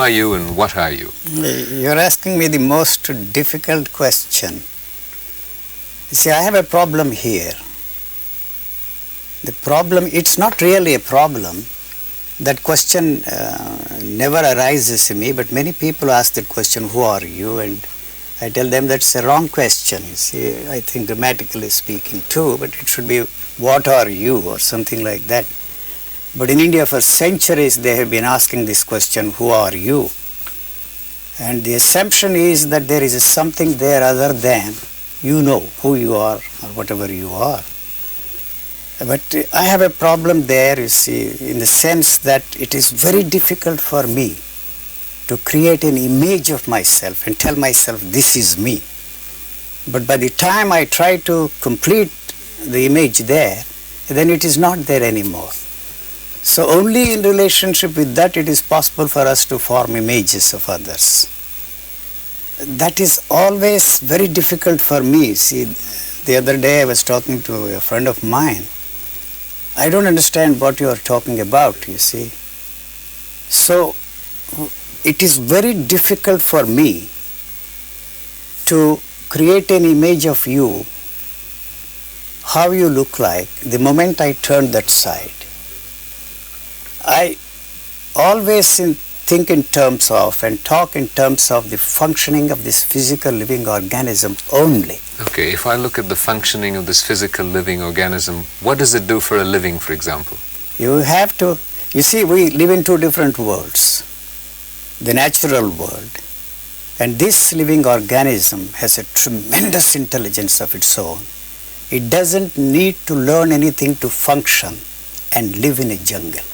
are you and what are you? You're asking me the most difficult question. You see, I have a problem here. The problem, it's not really a problem. That question never arises in me, but many people ask that question, who are you? And I tell them that's a wrong question. You see, I think grammatically speaking too, but it should be, what are you? Or something like that. But in India for centuries they have been asking this question, who are you? And the assumption is that there is something there other than you know who you are or whatever you are. But I have a problem there, you see, in the sense that it is very difficult for me to create an image of myself and tell myself this is me. But by the time I try to complete the image there, then it is not there anymore. So only in relationship with that it is possible for us to form images of others. That is always very difficult for me. See, the other day I was talking to a friend of mine. I don't understand what you are talking about, you see. So it is very difficult for me to create an image of you, how you look like, the moment I turn that side. I always think in terms of and talk in terms of the functioning of this physical living organism only. Okay, if I look at the functioning of this physical living organism, what does it do for a living, for example? You have to, you see, we live in two different worlds. The natural world, and this living organism has a tremendous intelligence of its own. It doesn't need to learn anything to function and live in a jungle.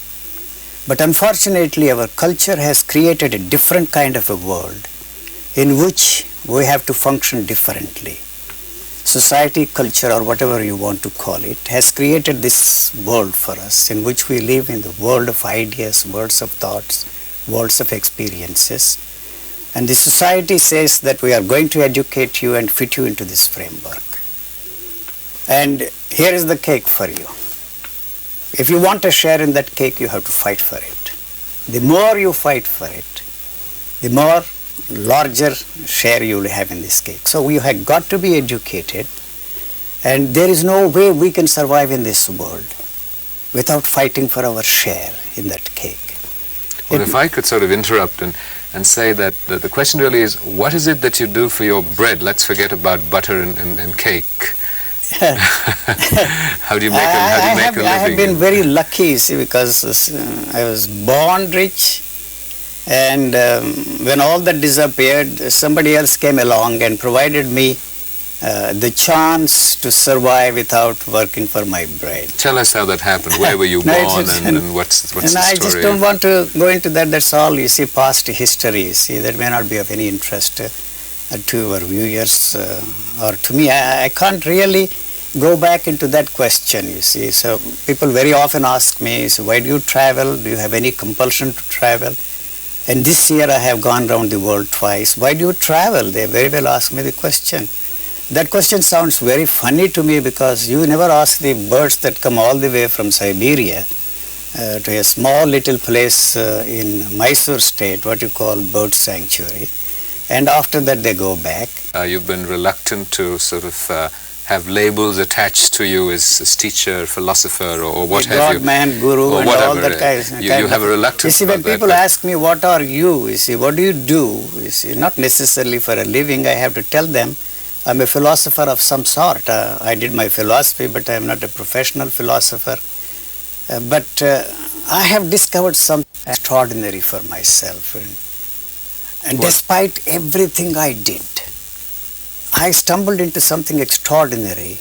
But unfortunately our culture has created a different kind of a world in which we have to function differently. Society, culture, or whatever you want to call it, has created this world for us in which we live in the world of ideas, worlds of thoughts, worlds of experiences. And the society says that we are going to educate you and fit you into this framework. And here is the cake for you. If you want a share in that cake, you have to fight for it. The more you fight for it, the more larger share you will have in this cake. So we have got to be educated, and there is no way we can survive in this world without fighting for our share in that cake. Well, if I could sort of interrupt and say that the question really is, what is it that you do for your bread? Let's forget about butter and cake. How do you make a living? I have been very lucky, see, because I was born rich, and when all that disappeared, somebody else came along and provided me the chance to survive without working for my bread. Tell us how that happened. Where were you born, and what's the story? I just don't want to go into that. That's all. You see, past history. See, that may not be of any interest to our viewers or to me. I can't really go back into that question, you see. So people very often ask me, so why do you travel? Do you have any compulsion to travel? And this year I have gone around the world twice. Why do you travel? They very well ask me the question. That question sounds very funny to me because you never ask the birds that come all the way from Siberia to a small little place in Mysore state, what you call bird sanctuary, and after that they go back. You've been reluctant to sort of have labels attached to you as teacher, philosopher, or what have you. God, man, guru, or and whatever. all that kind You have a reluctance. You see, when people ask me, what are you? You see, what do you do? You see, not necessarily for a living. I have to tell them, I'm a philosopher of some sort. I did my philosophy, but I am not a professional philosopher. But I have discovered something extraordinary for myself. And despite everything I did, I stumbled into something extraordinary.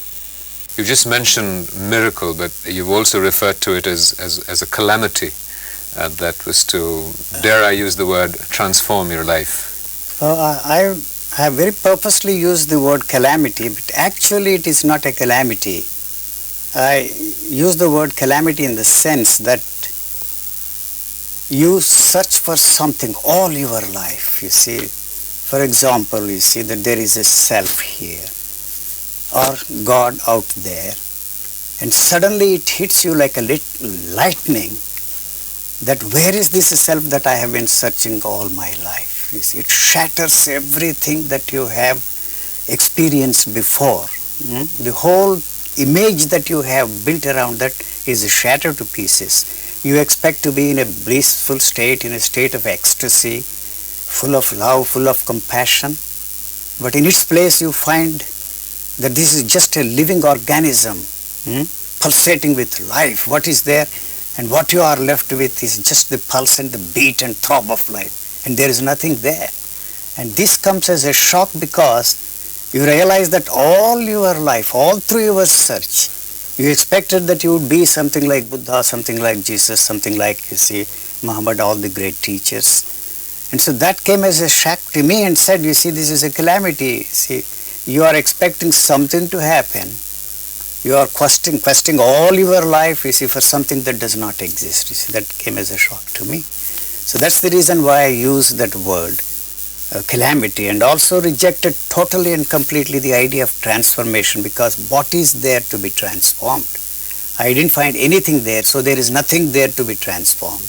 You just mentioned miracle, but you've also referred to it as a calamity that was to, dare I use the word, transform your life. I have very purposely used the word calamity, but actually it is not a calamity. I use the word calamity in the sense that you search for something all your life, you see. For example, you see that there is a self here or God out there, and suddenly it hits you like a lightning that where is this self that I have been searching all my life? You see, it shatters everything that you have experienced before. The whole image that you have built around that is shattered to pieces. You expect to be in a blissful state, in a state of ecstasy, full of love, full of compassion. But in its place you find that this is just a living organism, pulsating with life. What is there? And what you are left with is just the pulse and the beat and throb of life. And there is nothing there. And this comes as a shock because you realize that all your life, all through your search, you expected that you would be something like Buddha, something like Jesus, something like, you see, Muhammad, all the great teachers. And so that came as a shock to me and said, you see, this is a calamity. See, you are expecting something to happen. You are questioning all your life, you see, for something that does not exist. You see, that came as a shock to me. So that's the reason why I use that word, calamity, and also rejected totally and completely the idea of transformation, because what is there to be transformed? I didn't find anything there, so there is nothing there to be transformed.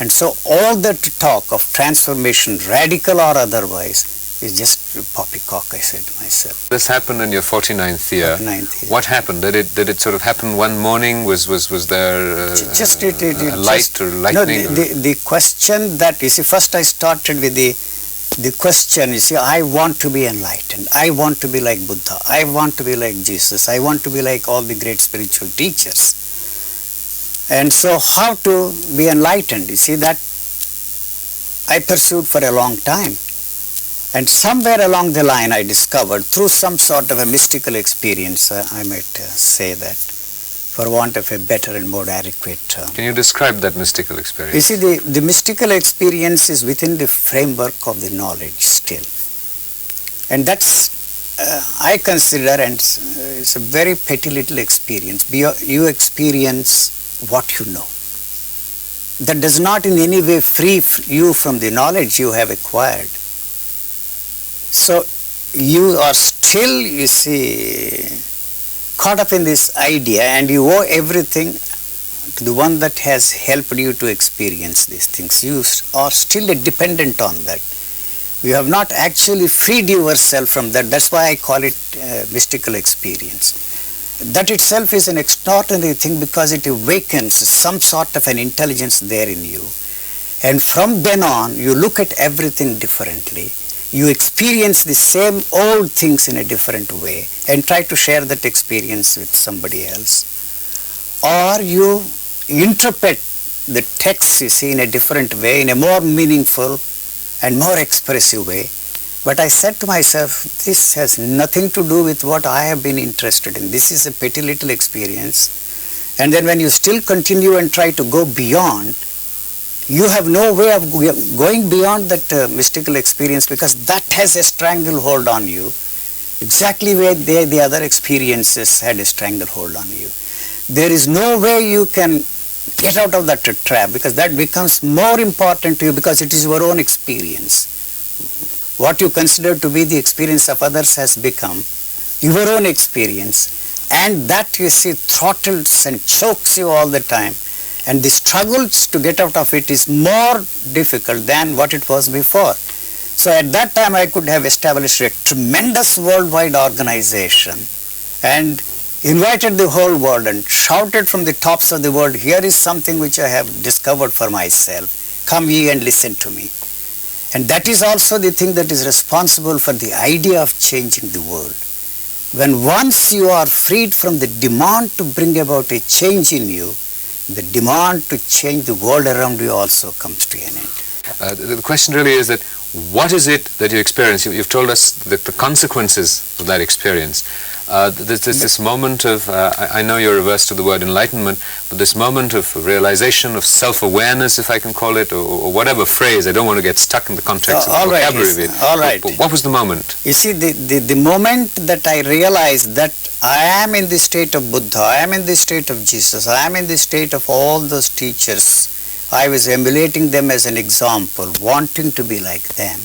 And so all that talk of transformation, radical or otherwise, is just poppycock, I said to myself. This happened in your 49th year. 49th year. What happened? Did it sort of happen one morning? Was there a light or lightning? No, the question that, you see, first I started with the question, you see, I want to be enlightened. I want to be like Buddha. I want to be like Jesus. I want to be like all the great spiritual teachers. And so how to be enlightened? You see, that I pursued for a long time. And somewhere along the line I discovered, through some sort of a mystical experience, I might say that, for want of a better and more adequate term. Can you describe that mystical experience? You see, the mystical experience is within the framework of the knowledge still. And that's, I consider, and it's a very petty little experience. You experience what you know. That does not in any way free you from the knowledge you have acquired. So you are still, you see, caught up in this idea, and you owe everything to the one that has helped you to experience these things. You are still dependent on that. You have not actually freed yourself from that. That's why I call it mystical experience. That itself is an extraordinary thing because it awakens some sort of an intelligence there in you. And from then on, you look at everything differently. You experience the same old things in a different way and try to share that experience with somebody else. Or you interpret the text, you see, in a different way, in a more meaningful and more expressive way. But I said to myself, this has nothing to do with what I have been interested in. This is a petty little experience. And then when you still continue and try to go beyond, you have no way of going beyond that mystical experience, because that has a stranglehold on you, exactly where the other experiences had a stranglehold on you. There is no way you can get out of that trap, because that becomes more important to you because it is your own experience. What you consider to be the experience of others has become your own experience, and that, you see, throttles and chokes you all the time. And the struggles to get out of it is more difficult than what it was before. So at that time I could have established a tremendous worldwide organization and invited the whole world and shouted from the tops of the world, here is something which I have discovered for myself. Come ye and listen to me. And that is also the thing that is responsible for the idea of changing the world. When once you are freed from the demand to bring about a change in you, the demand to change the world around you also comes to an end. The question really is that what is it that you experience? You've told us the consequences of that experience. There's this moment of, I know you're averse to the word enlightenment, but this moment of realization, of self-awareness, if I can call it, or whatever phrase. I don't want to get stuck in the context of the vocabulary of it. All right. But what was the moment? You see, the moment that I realized that I am in the state of Buddha, I am in the state of Jesus, I am in the state of all those teachers, I was emulating them as an example, wanting to be like them,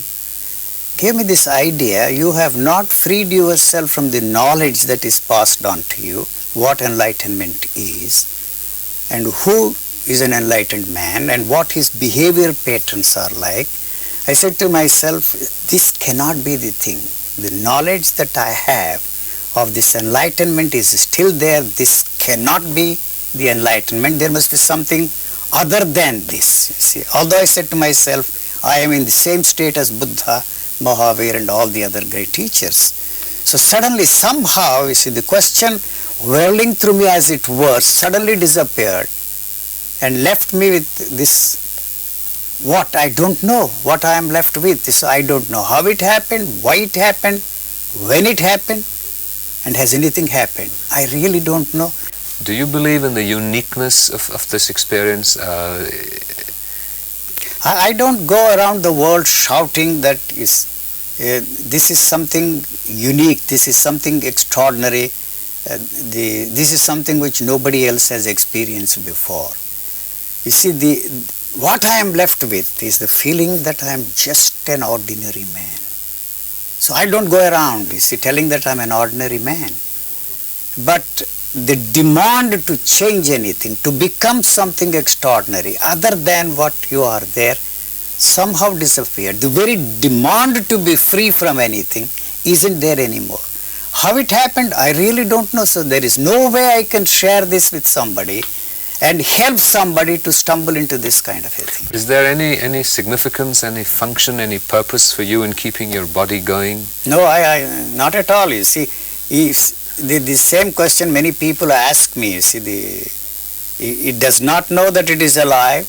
gave me this idea, you have not freed yourself from the knowledge that is passed on to you, what enlightenment is, and who is an enlightened man and what his behavior patterns are like, I said to myself, this cannot be the thing. The knowledge that I have of this enlightenment is still there. This cannot be the enlightenment. There must be something other than this. You see, although I said to myself, I am in the same state as Buddha, Mahavir and all the other great teachers. So suddenly, somehow, you see, the question whirling through me as it were, suddenly disappeared and left me with this, what I don't know, what I am left with. So I don't know how it happened, why it happened, when it happened, and has anything happened. I really don't know. Do you believe in the uniqueness of this experience? I don't go around the world shouting that this is something unique, this is something extraordinary, this is something which nobody else has experienced before. You see, what I am left with is the feeling that I am just an ordinary man. So I don't go around, you see, telling that I am an ordinary man. But the demand to change anything, to become something extraordinary other than what you are there, somehow disappeared. The very demand to be free from anything isn't there anymore. How it happened, I really don't know. So there is no way I can share this with somebody and help somebody to stumble into this kind of a thing. Is there any significance, any function, any purpose for you in keeping your body going? No, I not at all. You see, the same question many people ask me. You see, it does not know that it is alive.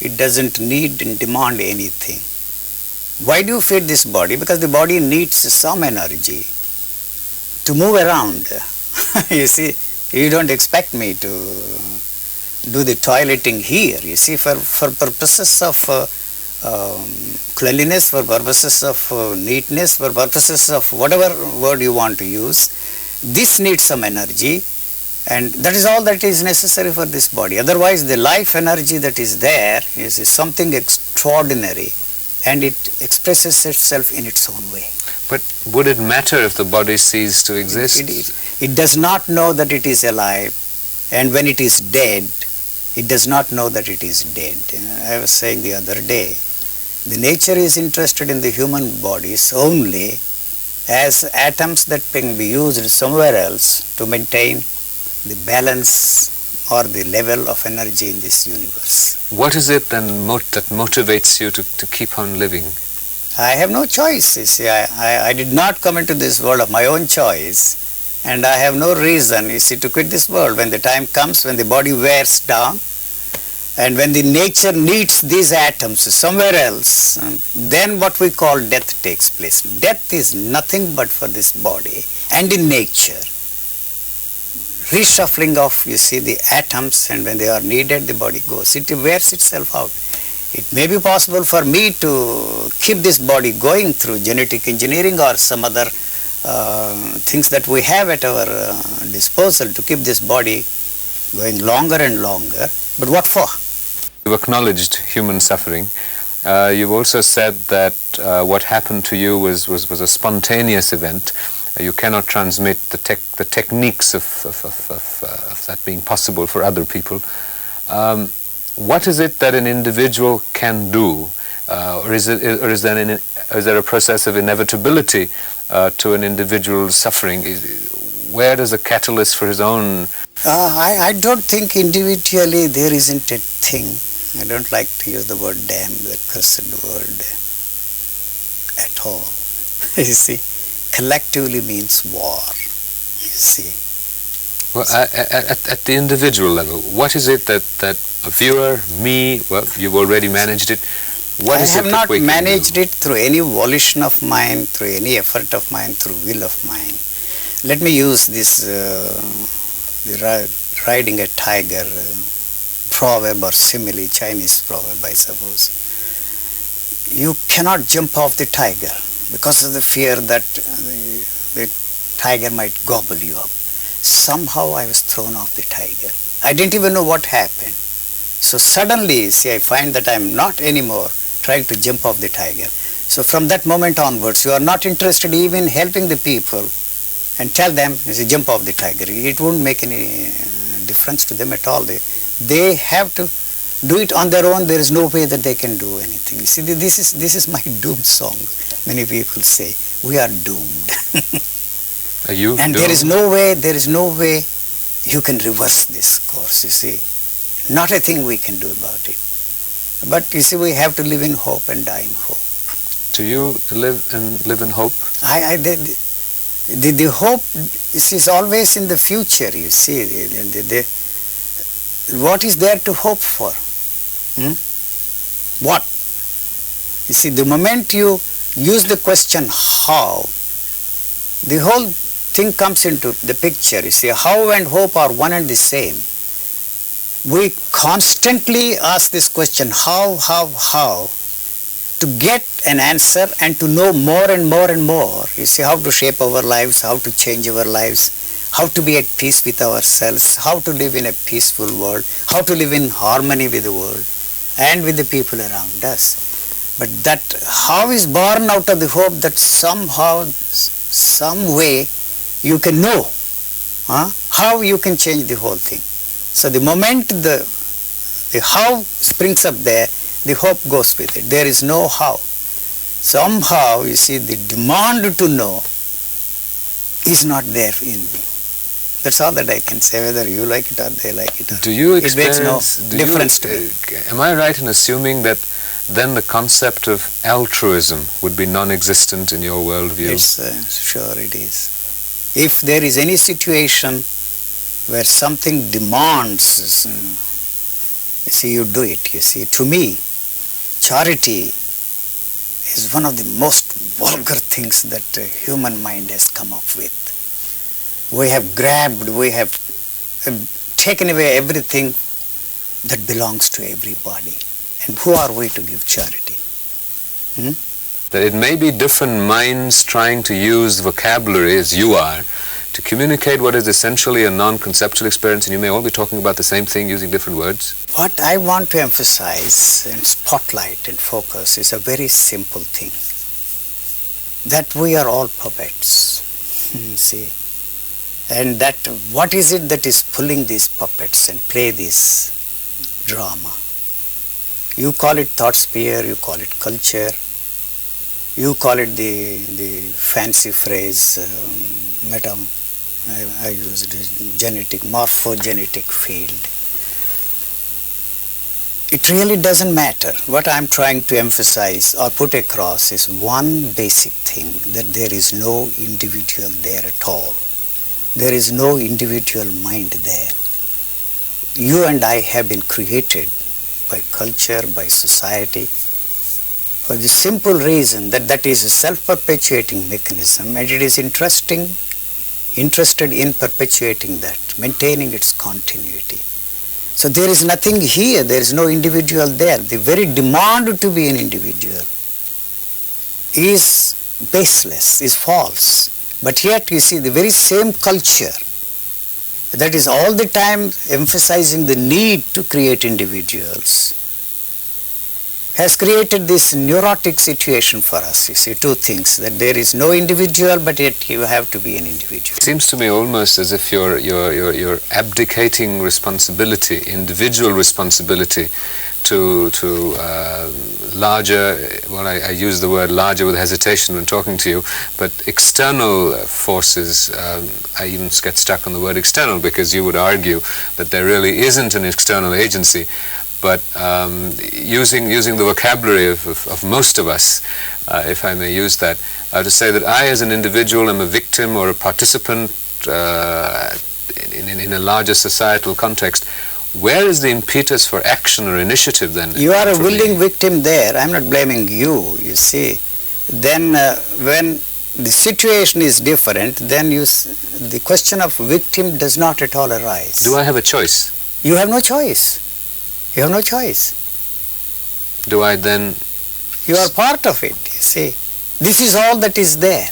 It doesn't need and demand anything. Why do you feed this body? Because the body needs some energy to move around. You see, you don't expect me to do the toileting here. You see, for purposes of cleanliness, for purposes of neatness, for purposes of whatever word you want to use, this needs some energy, and that is all that is necessary for this body. Otherwise, the life energy that is there is something extraordinary, and it expresses itself in its own way. But would it matter if the body ceased to exist? It does not know that it is alive, and when it is dead, it does not know that it is dead. I was saying the other day, the nature is interested in the human bodies only as atoms that can be used somewhere else to maintain the balance or the level of energy in this universe. What is it then that motivates you to keep on living? I have no choice. You see, I did not come into this world of my own choice, and I have no reason, you see, to quit this world. When the time comes, when the body wears down, and when the nature needs these atoms somewhere else, then what we call death takes place. Death is nothing but for this body and in nature. Reshuffling of, you see, the atoms, and when they are needed, the body goes. It wears itself out. It may be possible for me to keep this body going through genetic engineering or some other things that we have at our disposal to keep this body going longer and longer. But what for? You've acknowledged human suffering. You've also said that what happened to you was a spontaneous event. You cannot transmit the techniques of that being possible for other people. What is it that an individual can do, or is there a process of inevitability to an individual's suffering? Where does the catalyst for his own? I don't think individually there isn't a thing. I don't like to use the word damn, the cursed word, at all. You see, collectively means war, you see. Well, at the individual level, what is it that a viewer, me, well, you've already managed it, what is it that we can do? I have not managed it through any volition of mine, through any effort of mine, through will of mine. Let me use this, riding a tiger proverb or simile, Chinese proverb, I suppose. You cannot jump off the tiger because of the fear that the tiger might gobble you up. Somehow I was thrown off the tiger. I didn't even know what happened. So suddenly, see, I find that I am not anymore trying to jump off the tiger. So from that moment onwards, you are not interested even in helping the people and tell them, you see, jump off the tiger. It won't make any difference to them at all. They have to do it on their own, there is no way that they can do anything. You see, this is my doom song. Many people say, we are doomed. Are you and doomed? there is no way you can reverse this course, you see. Not a thing we can do about it. But you see, we have to live in hope and die in hope. Do you live in hope? The hope is always in the future, you see. What is there to hope for? What? You see, the moment you use the question how, the whole thing comes into the picture. You see, how and hope are one and the same. We constantly ask this question, how, to get an answer and to know more and more and more. You see, how to shape our lives, how to change our lives, how to be at peace with ourselves, how to live in a peaceful world, how to live in harmony with the world and with the people around us. But that how is born out of the hope that somehow, some way you can know how you can change the whole thing. So the moment the how springs up there, the hope goes with it. There is no how. Somehow, you see, the demand to know is not there in me. That's all that I can say, whether you like it or they like it. Do you experience? It makes no difference to me. Am I right in assuming that then the concept of altruism would be non-existent in your worldview? Sure it is. If there is any situation where something demands, you see, you do it. You see, to me, charity is one of the most vulgar things that human mind has come up with. We have grabbed, we have taken away everything that belongs to everybody. And who are we to give charity? That it may be different minds trying to use vocabulary as you are to communicate what is essentially a non-conceptual experience, and you may all be talking about the same thing using different words. What I want to emphasize and spotlight and focus is a very simple thing. That we are all puppets. See? And that what is it that is pulling these puppets and play this drama? You call it thought sphere, you call it culture, you call it the fancy phrase I used genetic, morphogenetic field. It really doesn't matter. What I'm trying to emphasize or put across is one basic thing, that there is no individual there at all. There is no individual mind there. You and I have been created by culture, by society, for the simple reason that that is a self-perpetuating mechanism, and it is interested in perpetuating that, maintaining its continuity. So there is nothing here, there is no individual there. The very demand to be an individual is baseless, is false. But yet you see the very same culture that is all the time emphasizing the need to create individuals has created this neurotic situation for us. You see, two things, that there is no individual, but yet you have to be an individual. It seems to me almost as if you're abdicating responsibility, individual responsibility, to larger, well, I use the word larger with hesitation when talking to you, but external forces. I even get stuck on the word external because you would argue that there really isn't an external agency. But using the vocabulary of most of us, if I may use that, to say that I as an individual am a victim or a participant in a larger societal context, where is the impetus for action or initiative then? You are a willing victim there. I'm not blaming you, you see. Then when the situation is different, then the question of victim does not at all arise. Do I have a choice? You have no choice. You have no choice. Do I then? You are part of it, you see. This is all that is there.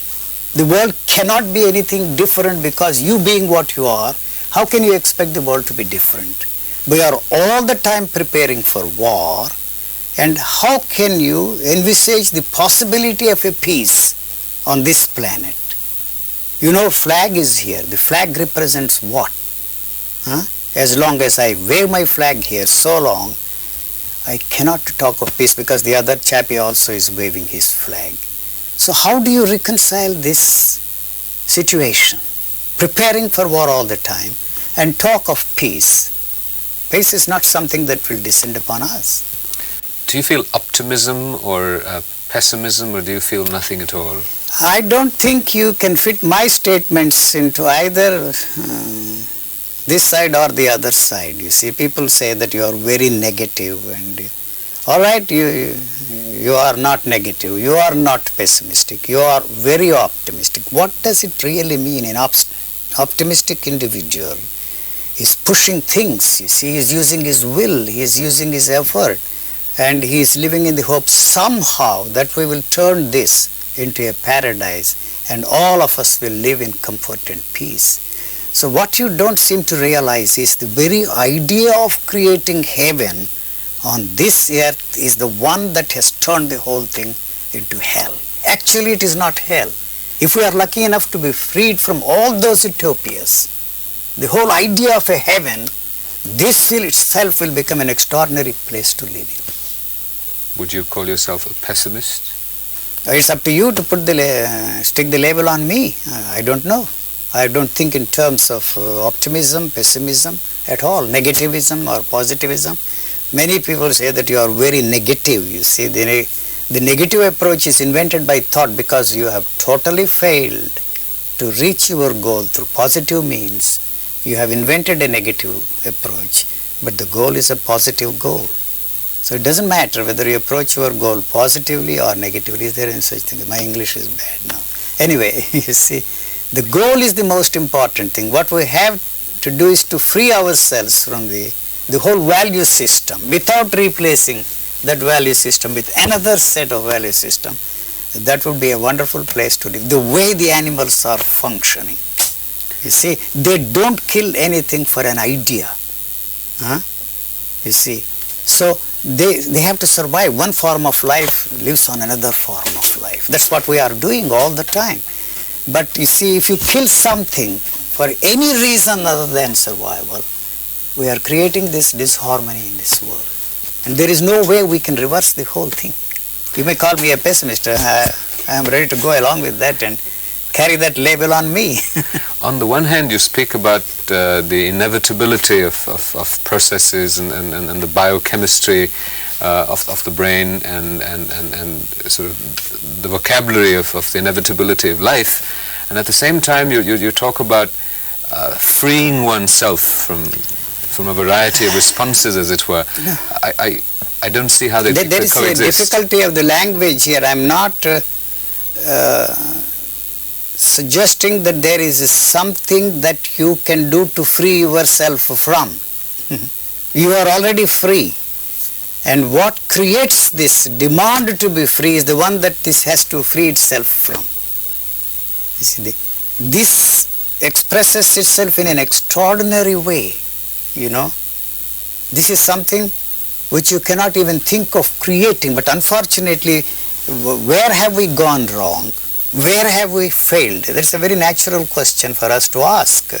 The world cannot be anything different because you being what you are, how can you expect the world to be different? We are all the time preparing for war, and how can you envisage the possibility of a peace on this planet? You know, flag is here. The flag represents what? As long as I wave my flag here so long, I cannot talk of peace because the other chappie also is waving his flag. So how do you reconcile this situation? Preparing for war all the time and talk of peace. Peace is not something that will descend upon us. Do you feel optimism or pessimism, or do you feel nothing at all? I don't think you can fit my statements into either this side or the other side. You see, people say that you are very negative, and all right, you are not negative, you are not pessimistic, you are very optimistic. What does it really mean? An optimistic individual is pushing things, you see, he is using his will, he is using his effort, and he is living in the hope somehow that we will turn this into a paradise and all of us will live in comfort and peace. So what you don't seem to realize is the very idea of creating heaven on this earth is the one that has turned the whole thing into hell. Actually, it is not hell. If we are lucky enough to be freed from all those utopias, the whole idea of a heaven, this itself will become an extraordinary place to live in. Would you call yourself a pessimist? It's up to you to put stick the label on me. I don't know. I don't think in terms of optimism, pessimism at all, negativism or positivism. Many people say that you are very negative. You see, the negative approach is invented by thought because you have totally failed to reach your goal through positive means. You have invented a negative approach, but the goal is a positive goal. So it doesn't matter whether you approach your goal positively or negatively. Is there any such thing? My English is bad now. Anyway, you see, the goal is the most important thing. What we have to do is to free ourselves from the whole value system without replacing that value system with another set of value system. That would be a wonderful place to live. The way the animals are functioning. You see, they don't kill anything for an idea. You see, so they have to survive. One form of life lives on another form of life. That's what we are doing all the time. But you see, if you kill something for any reason other than survival, we are creating this disharmony in this world. And there is no way we can reverse the whole thing. You may call me a pessimist. I am ready to go along with that and carry that label on me. On the one hand, you speak about the inevitability of processes and the biochemistry of the brain and sort of the vocabulary of the inevitability of life, and at the same time you talk about freeing oneself from a variety of responses, as it were. I don't see how they coexist. There is a difficulty of the language here. I'm not suggesting that there is something that you can do to free yourself from. You are already free. And what creates this demand to be free is the one that this has to free itself from. You see, this expresses itself in an extraordinary way, you know. This is something which you cannot even think of creating, but unfortunately, where have we gone wrong? Where have we failed? That's a very natural question for us to ask.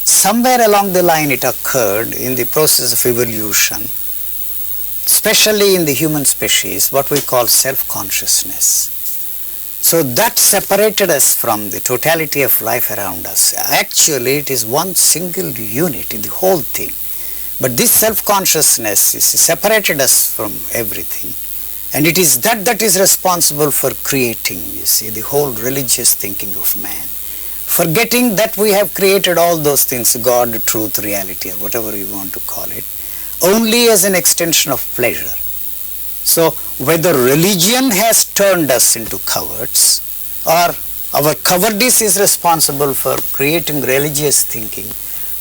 Somewhere along the line it occurred in the process of evolution, especially in the human species, what we call self-consciousness. So that separated us from the totality of life around us. Actually, it is one single unit in the whole thing. But this self-consciousness separated us from everything. And it is that is responsible for creating, you see, the whole religious thinking of man. Forgetting that we have created all those things, God, truth, reality, or whatever you want to call it, only as an extension of pleasure. So whether religion has turned us into cowards, or our cowardice is responsible for creating religious thinking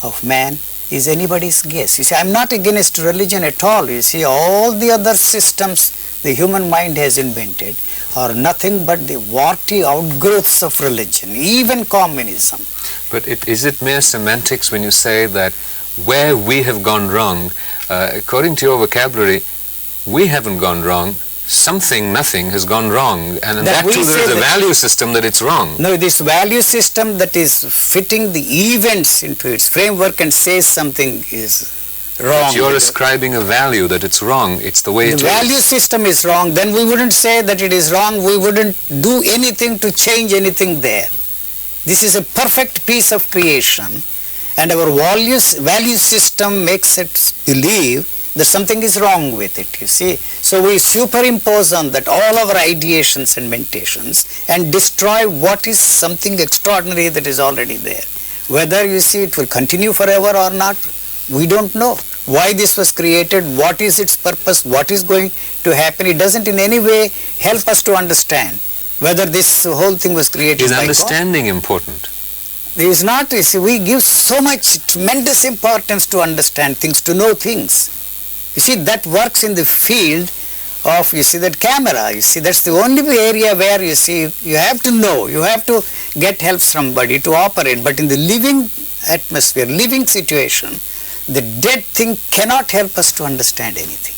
of man, is anybody's guess. You see, I'm not against religion at all. You see, all the other systems the human mind has invented are nothing but the warty outgrowths of religion, even communism. But is it mere semantics when you say that where we have gone wrong, according to your vocabulary, we haven't gone wrong, nothing has gone wrong, and that too there is a value system that it's wrong. No, this value system that is fitting the events into its framework and says something is wrong. But you're ascribing a value that it's wrong. It's the way it is. The value system is wrong. Then we wouldn't say that it is wrong. We wouldn't do anything to change anything there. This is a perfect piece of creation, and our value system makes it believe that something is wrong with it, you see. So we superimpose on that all our ideations and meditations and destroy what is something extraordinary that is already there. Whether, you see, it will continue forever or not, we don't know. Why this was created, what is its purpose, what is going to happen, it doesn't in any way help us to understand whether this whole thing was created by God. Is understanding important? It is not. You see, we give so much tremendous importance to understand things, to know things. You see, that works in the field of, you see, that camera. You see, that's the only area where, you see, you have to know, you have to get help from somebody to operate. But in the living atmosphere, living situation, the dead thing cannot help us to understand anything.